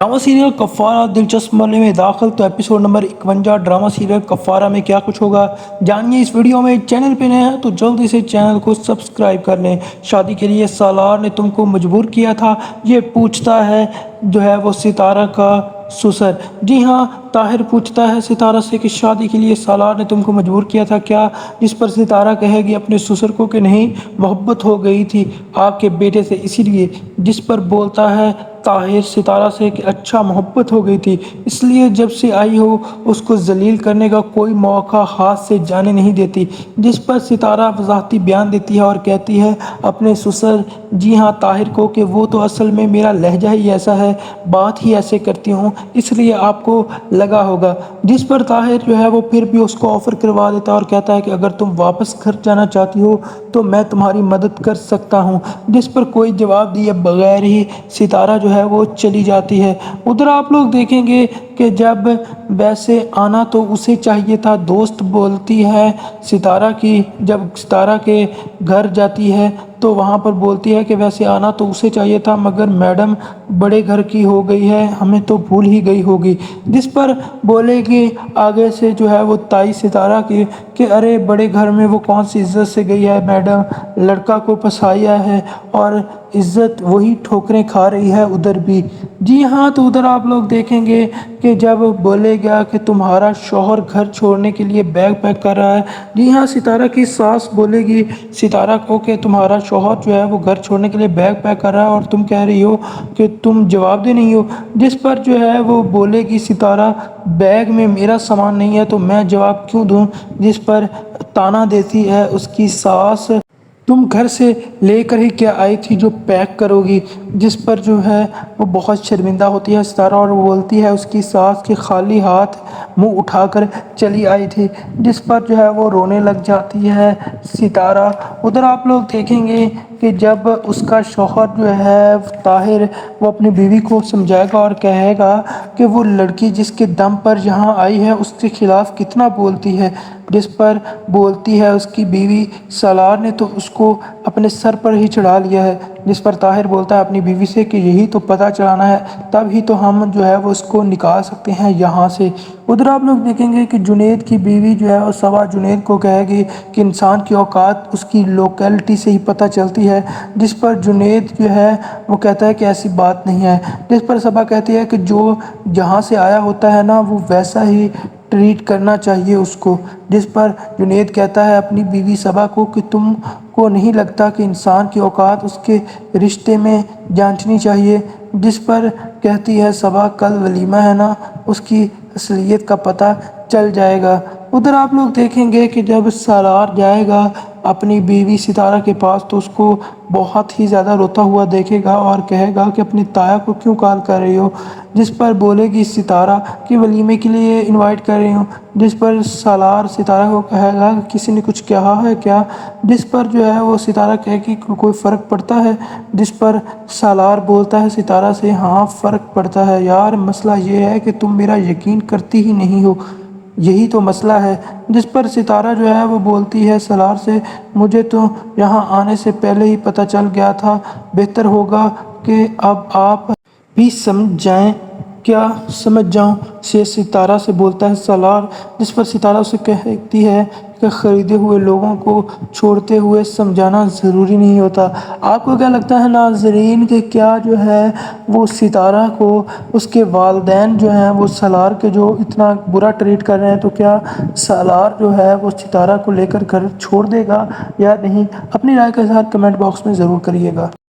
Drama serial कफ़ारा दिलचस्प मामले में दाखिल। तो एपिसोड नंबर 51 ड्रामा सीरियल कफ़ारा में क्या कुछ होगा जानिए इस वीडियो में। चैनल पे नए हैं तो जल्दी से चैनल को सब्सक्राइब कर लें। शादी के लिए सालार ने तुमको मजबूर किया था, ये पूछता है जो है वो सितारा का ससुर। जी हाँ, ताहिर पूछता है सितारा से कि शादी के लिए सालार ने तुमको मजबूर किया था क्या। जिस पर सितारा कहेगी अपने ससुर को कि नहीं, मोहब्बत हो गई थी आपके बेटे से इसीलिए। जिस पर बोलता है ताहिर सितारा से कि अच्छा, मोहब्बत हो गई थी इसलिए जब से आई हो उसको जलील करने का कोई मौका हाथ से जाने नहीं देती। जिस पर सितारा वजाहती बयान देती है और कहती है अपने ससुर जी हाँ ताहिर को कि वो तो असल में मेरा लहजा ही ऐसा है, बात ही ऐसे करती हूँ इसलिए आपको लगा होगा। जिस पर ताहिर जो है वो फिर भी उसको ऑफ़र करवा देता है और कहता है कि अगर तुम वापस घर जाना चाहती हो तो मैं तुम्हारी मदद कर सकता हूँ। जिस पर कोई जवाब दिए बगैर ही सितारा जो है वो चली जाती है। उधर आप लोग देखेंगे कि जब वैसे आना तो उसे चाहिए था, दोस्त बोलती है सितारा की, जब सितारा के घर जाती है तो वहाँ पर बोलती है कि वैसे आना तो उसे चाहिए था मगर मैडम बड़े घर की हो गई है, हमें तो भूल ही गई होगी। जिस पर बोलेगी आगे से जो है वो ताई सितारा की कि अरे बड़े घर में वो कौन सी इज्जत से गई है मैडम, लड़का को फंसाया है और इज्जत वही ठोकरें खा रही है उधर भी। जी हाँ, तो उधर आप लोग देखेंगे कि जब बोलेगा कि तुम्हारा शौहर घर छोड़ने के लिए बैग पैक कर रहा है। जी हाँ, सितारा की सास बोलेगी सितारा को कि तुम्हारा शौहर जो है वो घर छोड़ने के लिए बैग पैक कर रहा है और तुम कह रही हो कि तुम जवाब दे नहीं हो। जिस पर जो है वो बोलेगी सितारा बैग में मेरा सामान नहीं है तो मैं जवाब क्यों दूँ। जिस पर ताना देती है उसकी सास तुम घर से लेकर ही क्या आई थी जो पैक करोगी। जिस पर जो है वो बहुत शर्मिंदा होती है सितारा और वो बोलती है उसकी सास के खाली हाथ मुंह उठाकर चली आई थी। जिस पर जो है वो रोने लग जाती है सितारा। उधर आप लोग देखेंगे कि जब उसका शौहर जो है ताहिर वो अपनी बीवी को समझाएगा और कहेगा कि वो लड़की जिसके दम पर यहाँ आई है उसके खिलाफ़ कितना बोलती है। जिस पर बोलती है उसकी बीवी सालार ने तो उसको अपने सर पर ही चढ़ा लिया है। जिस पर ताहिर बोलता है अपनी बीवी से कि यही तो पता चलाना है, तब ही तो हम जो है वो उसको निकाल सकते हैं यहाँ से। उधर आप लोग देखेंगे कि जुनैद की बीवी जो है वो सबा जुनैद को कहेगी कि इंसान की औकात उसकी लोकेलिटी से ही पता चलती है। जिस पर जुनैद जो है वो कहता है कि ऐसी बात नहीं है। जिस पर सबा कहती है कि जो जहाँ से आया होता है ना वो वैसा ही ट्रीट करना चाहिए उसको। जिस पर जुनैद कहता है अपनी बीवी सबा को कि तुम को नहीं लगता कि इंसान की औकात उसके रिश्ते में जांचनी चाहिए। जिस पर कहती है सबा कल वलीमा है ना, उसकी असलियत का पता चल जाएगा। उधर आप लोग देखेंगे कि जब सालार जाएगा अपनी बीवी सितारा के पास तो उसको बहुत ही ज़्यादा रोता हुआ देखेगा और कहेगा कि अपनी ताया को क्यों कॉल कर रही हो। जिस पर बोलेगी सितारा कि वलीमे के लिए इनवाइट कर रही हूँ। जिस पर सालार सितारा को कहेगा किसी ने कुछ कहा है क्या। जिस पर जो है वो सितारा कहेगी कि कोई फ़र्क पड़ता है। जिस पर सालार बोलता है सितारा से हाँ फ़र्क पड़ता है यार, मसला ये है कि तुम मेरा यकीन करती ही नहीं हो, यही तो मसला है। जिस पर सितारा जो है वो बोलती है सालार से मुझे तो यहाँ आने से पहले ही पता चल गया था, बेहतर होगा कि अब आप भी समझ जाएं। क्या समझ जाऊं, से सितारा से बोलता है सालार। जिस पर सितारा उसे कहती है कि ख़रीदे हुए लोगों को छोड़ते हुए समझाना ज़रूरी नहीं होता। आपको क्या लगता है नाज़रीन कि क्या जो है वो सितारा को उसके वालिदैन जो हैं वो सालार के जो इतना बुरा ट्रीट कर रहे हैं तो क्या सालार जो है वो सितारा को लेकर घर छोड़ देगा या नहीं। अपनी राय का इज़हार कमेंट बॉक्स में ज़रूर करिएगा।